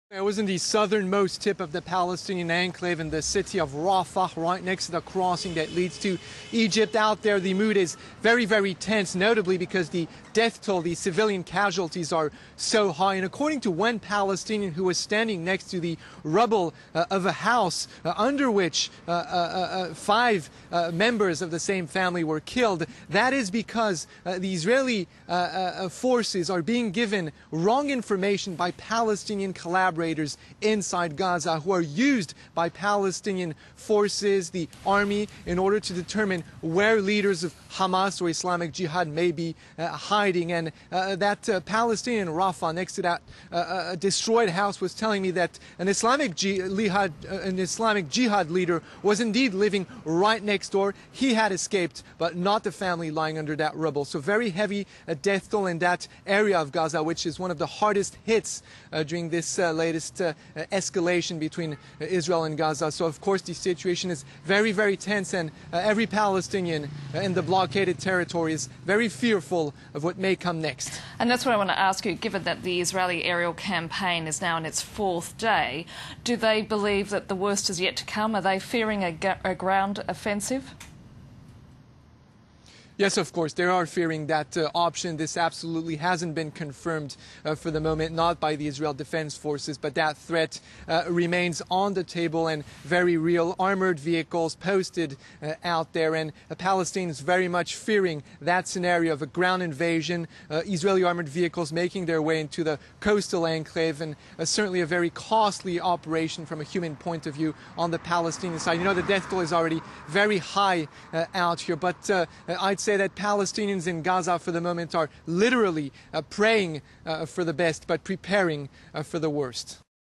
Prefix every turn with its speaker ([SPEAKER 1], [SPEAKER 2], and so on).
[SPEAKER 1] It was in the southernmost tip of the Palestinian enclave in the city of Rafah, right next to the crossing that leads to Egypt. Out there, the mood is very, very tense, notably because the death toll, the civilian casualties are so high. And according to one Palestinian who was standing next to the rubble of a house under which five members of the same family were killed, that is because the Israeli forces are being given wrong information by Palestinian collaborators inside Gaza who are used by Palestinian forces, the army, in order to determine where leaders of Hamas or Islamic Jihad may be hiding. And that Palestinian Rafah next to that destroyed house was telling me that an Islamic Jihad leader was indeed living right next door. He had escaped, but not the family lying under that rubble. So very heavy death toll in that area of Gaza, which is one of the hardest hits during this latest escalation between Israel and Gaza. So of course the situation is very, very tense, and every Palestinian in the blockaded territory is very fearful of what may come next.
[SPEAKER 2] And that's what I want to ask you, given that the Israeli aerial campaign is now in its fourth day, do they believe that the worst is yet to come? Are they fearing a ground offensive?
[SPEAKER 1] Yes, of course, they are fearing that option. This absolutely hasn't been confirmed for the moment, not by the Israel Defense Forces, but that threat remains on the table and very real. Armored vehicles posted out there, and Palestinians very much fearing that scenario of a ground invasion, Israeli armored vehicles making their way into the coastal enclave, and certainly a very costly operation from a human point of view on the Palestinian side. You know, the death toll is already very high out here, but I'd say that Palestinians in Gaza for the moment are literally praying for the best, but preparing for the worst.